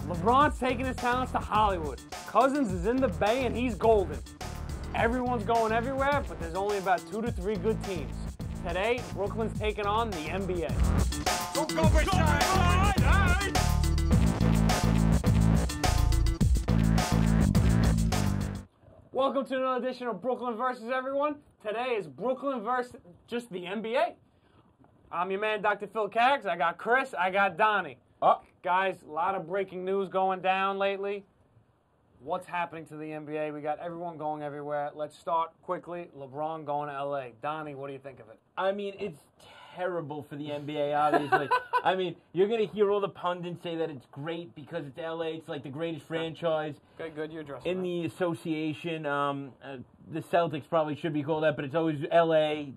LeBron's taking his talents to Hollywood. Cousins is in the Bay and he's golden. Everyone's going everywhere, but there's only about 2 to 3 good teams. Today, Brooklyn's taking on the NBA. Go Bridgeside! Welcome to another edition of Brooklyn versus everyone. Today is Brooklyn versus just the NBA. I'm your man, Dr. Phil Kaggs. I got Chris. I got Donnie. Guys, a lot of breaking news going down lately. What's happening to the NBA? We got everyone going everywhere. Let's start quickly. LeBron going to LA. Donnie, what do you think of it? I mean, it's terrible for the NBA, obviously. I mean, you're going to hear all the pundits say that it's great because it's LA. It's like the greatest franchise Good, you're addressing in the association. The Celtics probably should be called that, but it's always LA.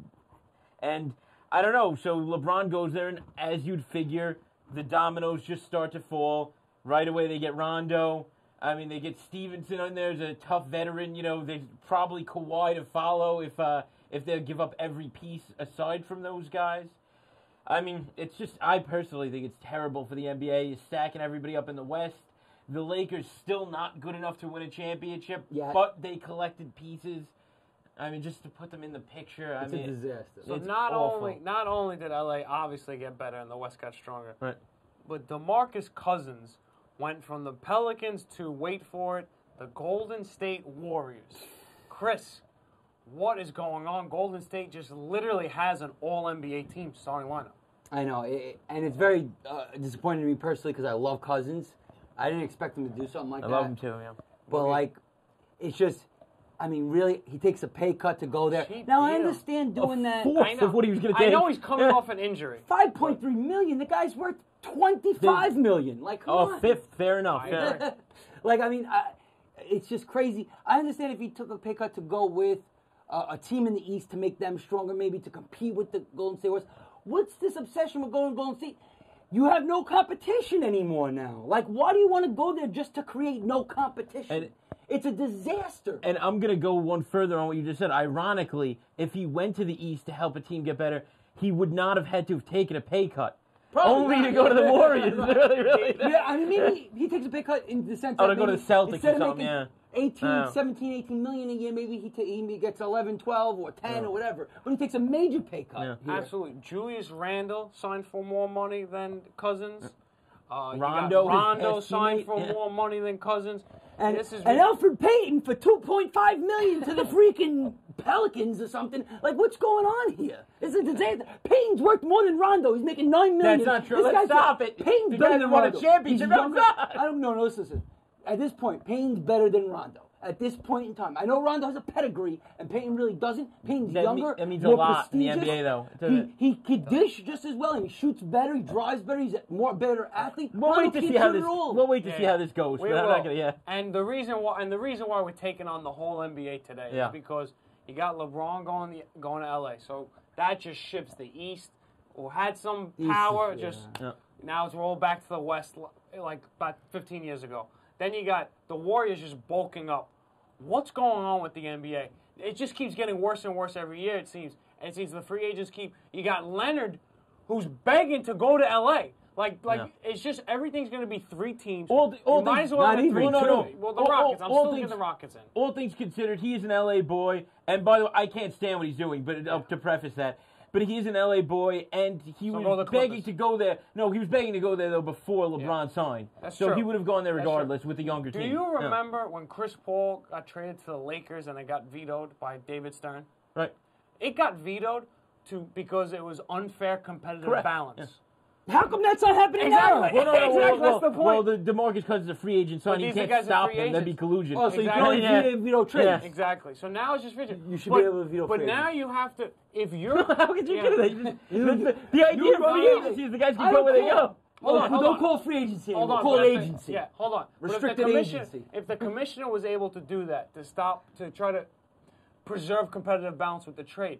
And I don't know. So LeBron goes there, and as you'd figure, the dominoes just start to fall. Right away, they get Rondo. I mean, they get Stevenson on there as a tough veteran. You know, there's probably Kawhi to follow if they give up every piece aside from those guys. I mean, it's just, I personally think it's terrible for the NBA. You're stacking everybody up in the West. The Lakers still not good enough to win a championship, but they collected pieces. I mean, just to put them in the picture, it's a disaster. So not only did LA obviously get better and the West got stronger, right, but DeMarcus Cousins went from the Pelicans to, wait for it, the Golden State Warriors. Chris, what is going on? Golden State just literally has an all-NBA team starting lineup. I know, and it's very disappointing to me personally because I love Cousins. I didn't expect him to do something like that. I love him too, yeah. But, it's just, I mean, really, he takes a pay cut to go there. Now, I understand doing that. I know what he was going to take. I know he's coming off an injury. $5.3 million. The guy's worth $25 million. Like, come on. Fifth, fair enough. Fair. It's just crazy. I understand if he took a pay cut to go with a team in the East to make them stronger, maybe to compete with the Golden State Warriors. What's this obsession with going to Golden State? You have no competition anymore now. Like, why do you want to go there just to create no competition? It's a disaster. And I'm going to go one further on what you just said. Ironically, if he went to the East to help a team get better, he would not have had to have taken a pay cut. Probably only to go to the Warriors. really. Yeah, I mean, maybe he takes a pay cut in the sense that to go to the Celtics or something, yeah. 18 million a year, maybe he gets 11, 12, or 10 or whatever. But he takes a major pay cut. Yeah. Absolutely. Julius Randle signed for more money than Cousins. Rondo signed for more money than Cousins. And Alfred Payton for $2.5 million to the freaking Pelicans or something. Like, what's going on here? It's a disaster. Payton's worth more than Rondo. He's making $9 million. That's not true. Let's stop it. Payton's better than Rondo. Won a championship. I don't know. Listen. At this point, Payton's better than Rondo. At this point in time, I know Rondo has a pedigree, and Payton really doesn't. Payton's younger, that means more a lot in the prestigious. NBA, though. He can dish just as well, and he shoots better. He drives better. He's a better athlete. We'll wait to see how this goes. We will. And the reason why we're taking on the whole NBA today is because you got LeBron going to LA, so that just ships the East, who had some power. Now it's rolled back to the West, like about 15 years ago. Then you got the Warriors just bulking up. What's going on with the NBA? It just keeps getting worse and worse every year, it seems. And it seems the free agents you got Leonard, who's begging to go to LA. It's just everything's going to be 3 teams. Might as well have 3. Well, the Rockets. I'm still getting the Rockets in. All things considered, he is an LA boy. And by the way, I can't stand what he's doing, but to preface that. But he is an LA boy, and he was begging to go there. No, he was begging to go there, though, before LeBron signed. That's so true. He would have gone there regardless with the younger team. Do you remember when Chris Paul got traded to the Lakers and it got vetoed by David Stern? Right. It got vetoed because it was unfair competitive balance. Yeah. How come that's not happening now? now? Exactly, that's the point. Well, DeMarcus Cousins is a free agent, so he can't stop them. That'd be collusion. Oh, so you can only veto trades. Yeah. Exactly. So now it's just free agent. You should be able to veto trades. But now you have to, if you're... How could you do that? The idea of free agency is the guys can go where they go. Hold on. Don't call free agency anymore. Call it agency. Yeah, hold on. Restricted agency. If the commissioner was able to do that, to try to preserve competitive balance with the trade,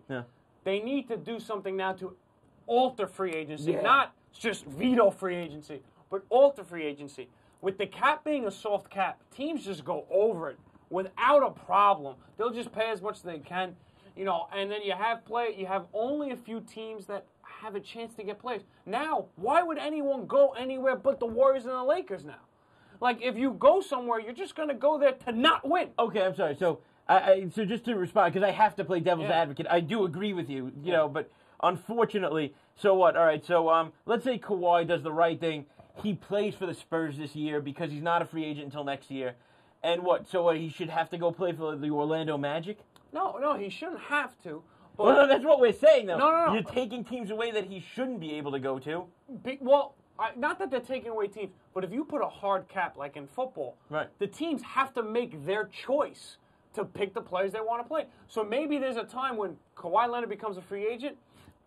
they need to do something now to alter free agency, not just veto free agency, but alter free agency. With the cap being a soft cap, teams just go over it without a problem. They'll just pay as much as they can, and then you have only a few teams that have a chance to get players. Now, why would anyone go anywhere but the Warriors and the Lakers now? Like, if you go somewhere, you're just going to go there to not win. Okay, I'm sorry. So, so just to respond, because I have to play devil's advocate, I do agree with you, you know, but unfortunately, so what? All right, so let's say Kawhi does the right thing. He plays for the Spurs this year because he's not a free agent until next year. And what? So what, he should have to go play for the Orlando Magic? No, he shouldn't have to. But Well, no, that's what we're saying, though. No. You're taking teams away that he shouldn't be able to go to. Not that they're taking away teams, but if you put a hard cap like in football, Right. the teams have to make their choice to pick the players they want to play. So maybe there's a time when Kawhi Leonard becomes a free agent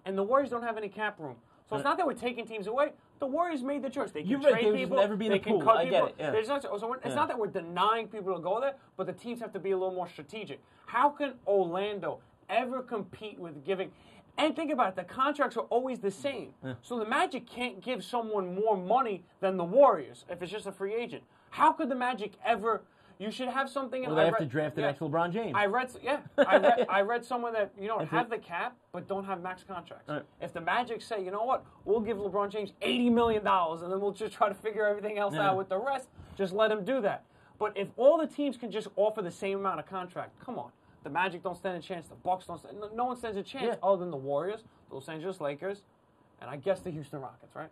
and the Warriors don't have any cap room. So it's not that we're taking teams away. The Warriors made the choice. They can trade people. Never be in they the can pool. cut I people. get it. Yeah. It's not that we're denying people to go there, but the teams have to be a little more strategic. How can Orlando ever compete with giving? And think about it, the contracts are always the same. Yeah. So the Magic can't give someone more money than the Warriors if it's just a free agent. How could the Magic ever? You should have something. Well, they have to draft the next LeBron James. I read someone that have the cap but don't have max contracts. Right. If the Magic say, you know what, we'll give LeBron James $80 million and then we'll just try to figure everything else out with the rest, just let him do that. But if all the teams can just offer the same amount of contract, come on. The Magic don't stand a chance. The Bucks don't stand. No one stands a chance other than the Warriors, the Los Angeles Lakers, and I guess the Houston Rockets, right?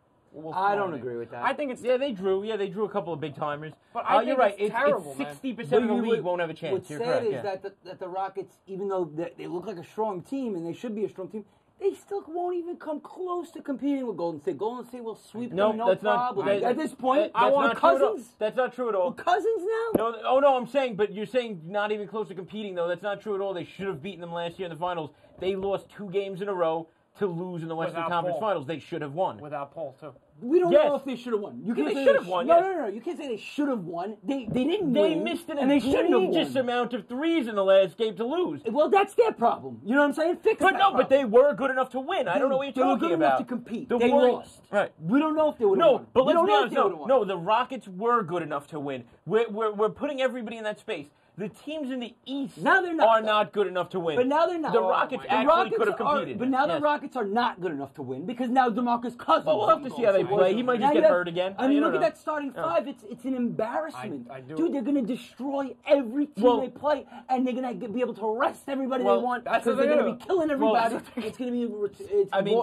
I don't agree with that. I think it's they drew a couple of big timers. But I think you're right. it's terrible, it's 60% of the league won't have a chance. What's You're sad correct, is that the Rockets, even though they look like a strong team and they should be a strong team, they still won't even come close to competing with Golden State. Golden State will sweep them, no problem. At this point, I want Cousins. That's not true at all. Cousins now? No, I'm saying, but you're saying not even close to competing, though. That's not true at all. They should have beaten them last year in the finals. They lost 2 games in a row to lose in the Western Conference Finals. They should have won. Without Paul, too. We don't know if they should have won. You can't they should have won. No. You can't say they should have won. They didn't They win. missed an egregious amount of threes in the last game to lose. Well, that's their problem. You know what I'm saying? Fix that problem. But they were good enough to win. I don't know what you're talking about. They were good enough to compete. They Warriors lost. Right. We don't know if they would have won. But let's be honest. No, the Rockets were good enough to win. We're putting everybody in that space. The teams in the East are not good enough to win. But now they're not. The Rockets actually could have competed. But now the Rockets are not good enough to win because now DeMarcus Cousins. Well, we'll have to see how they play. He might just get hurt again. I mean, look at that starting five. It's an embarrassment. Dude, they're going to destroy every team they play, and they're going to be able to rest everybody they want because they're going to be killing everybody. It's going to be.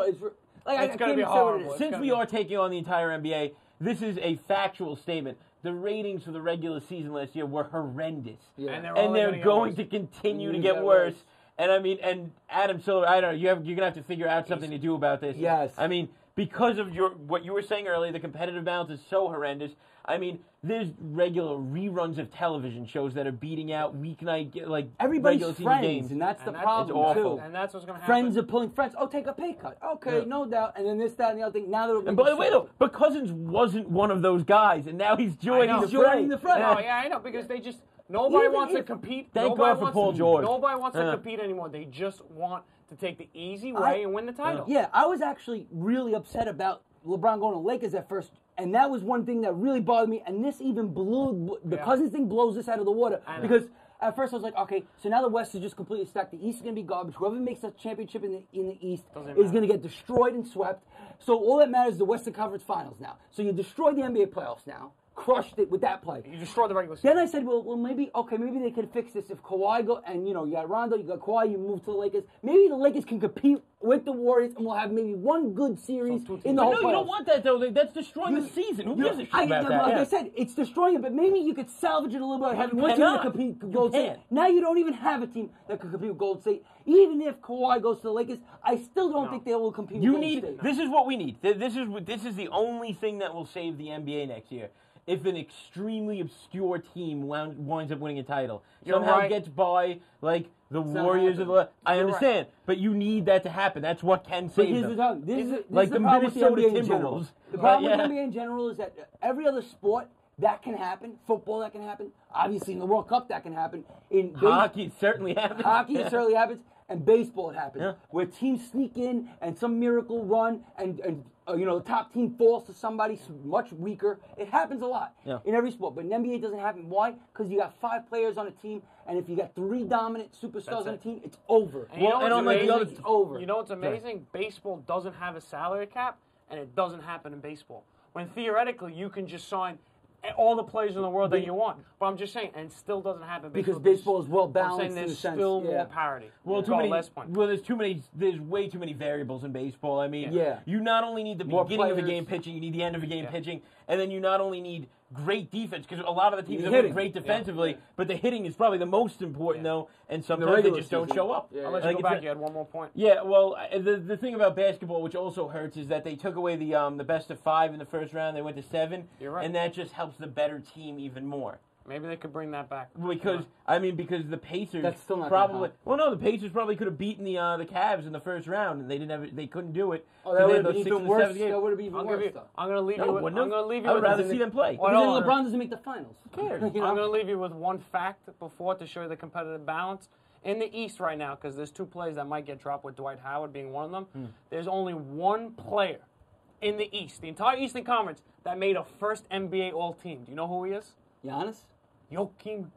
It's going to be horrible. Since we are taking on the entire NBA, this is a factual statement. The ratings for the regular season last year were horrendous. Yeah. And they're going to continue to get worse. And I mean, and Adam Silver, I don't know, you're going to have to figure out something to do about this. Yes. I mean, because of what you were saying earlier, the competitive balance is so horrendous. I mean, there's regular reruns of television shows that are beating out weeknight, like everybody's regular friends, games. and that's the problem too. And that's what's going to happen. Friends are pulling friends. Oh, take a pay cut. Okay, no doubt. And then this, that, and the other thing. Now they're. And by the way, though, but Cousins wasn't one of those guys, and now he's joining the fray. No, yeah, I know, because they just nobody wants to compete. Thank God for Paul George. Nobody wants to compete anymore. They just want to take the easy way and win the title. Yeah, I was actually really upset about LeBron going to Lakers at first. And that was one thing that really bothered me. And this even blew, the Cousins thing blows this out of the water. Because at first I was like, okay, so now the West is just completely stacked. The East is going to be garbage. Whoever makes a championship in the East is going to get destroyed and swept. So all that matters is the Western Conference Finals now. So you destroyed the NBA playoffs now. Crushed it with that play. You destroyed the regular season. Then I said, well, maybe they can fix this if Kawhi go, and you got Rondo, you got Kawhi, you move to the Lakers. Maybe the Lakers can compete with the Warriors, and we'll have maybe one good series in the whole playoffs. No, you don't want that, though. That's destroying the season. Who gives a shit about that? Like I said, it's destroying it, but maybe you could salvage it a little bit. Having one team that compete with Golden State. Now you don't even have a team that can compete with Golden State. Even if Kawhi goes to the Lakers, I still don't think they will compete with Golden State. This is what we need. This is the only thing that will save the NBA next year. If an extremely obscure team winds up winning a title, somehow gets by like the Warriors of the, I understand, but you need that to happen. That's what can save them. This is like the Minnesota Timberwolves. The problem with the NBA in general is that every other sport that can happen, football that can happen, obviously in the World Cup that can happen. In hockey, it certainly happens. Hockey, it certainly happens. And baseball, it happens, where teams sneak in and some miracle run, and the top team falls to somebody much weaker. It happens a lot in every sport, but in NBA it doesn't happen. Why? Because you got 5 players on a team, and if you got 3 dominant superstars on a team, it's over. And it's over. You know what's amazing? Baseball doesn't have a salary cap, and it doesn't happen in baseball. When theoretically you can just sign all the players in the world that you want. But I'm just saying, and it still doesn't happen because baseball is well balanced. I'm saying there's still more parity. Well, there's way too many variables in baseball. I mean, you not only need the beginning of a game pitching, you need the end of a game pitching, and then you not only need great defense, because a lot of the teams are great defensively, but the hitting is probably the most important, though, and sometimes they just don't show up. I'll let you go back. You had one more point. Yeah, well, the thing about basketball, which also hurts, is that they took away the best of 5 in the first round. They went to 7, and that just helps the better team even more. Maybe they could bring that back. Because because the Pacers That's still not probably the Pacers probably could have beaten the Cavs in the first round, and they couldn't do it. Oh, that would have been even worse. That would have been even worse. I'm going to leave you with. I'm going to leave you. I would rather see them play. Because then LeBron doesn't make the finals. Who cares? I'm going to leave you with one fact before to show you the competitive balance. In the East right now, because there's 2 players that might get dropped, with Dwight Howard being one of them, there's only one player in the East, the entire Eastern Conference, that made a first NBA All-Team. Do you know who he is? Giannis? Joakim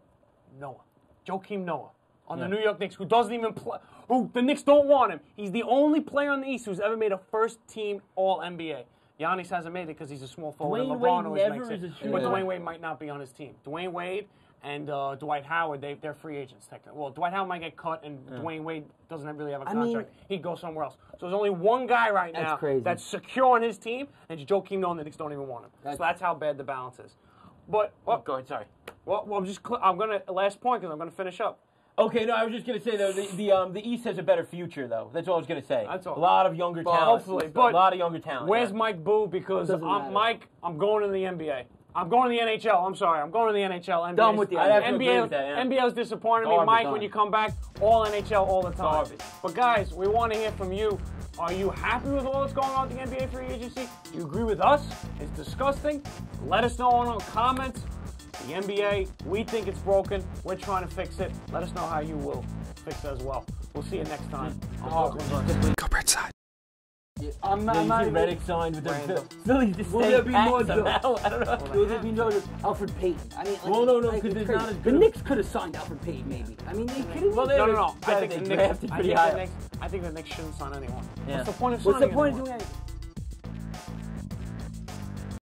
Noah on the New York Knicks, who doesn't even play, who the Knicks don't want him. He's the only player on the East who's ever made a first-team All-NBA. Giannis hasn't made it because he's a small forward. Dwayne LeBron Wade always never makes is it. a shooter. But Dwayne Wade might not be on his team. Dwayne Wade and Dwight Howard, they're free agents, technically. Well, Dwight Howard might get cut, and Dwayne Wade doesn't really have a contract. He'd go somewhere else. So there's only one guy right now that's secure on his team, and it's Joakim Noah, and the Knicks don't even want him. So that's how bad the balance is. But go ahead. Sorry. Well, I'm gonna last point because I'm gonna finish up. Okay, no, I was just gonna say though the East has a better future though. That's all I was gonna say. That's all. A lot of younger talent. Hopefully, but a lot of younger talent. Where's Mike Boo? Because I'm going to the NBA. I'm going to the NHL. I'm sorry. I'm going to the NHL. NBA. Done with the NBA. NBA is disappointing me. Mike, when you come back, all NHL all the time. Garbage. But guys, we want to hear from you. Are you happy with all that's going on with the NBA free agency? Do you agree with us? It's disgusting. Let us know in the comments. The NBA, we think it's broken. We're trying to fix it. Let us know how you will fix it as well. We'll see you next time. Go Bridgeside. Yeah, I'm not Reddick signed with the Phillies to stay there be more somehow. I don't know. Will there be no Alfred Payton? I mean, well, no, because there's not as good. The Knicks could have signed Alfred Payton, maybe. I mean, they could have. Well, no. I think the Knicks. I think the Knicks shouldn't sign anyone. Yeah. What's the point of What's signing the point anyone? of doing anything?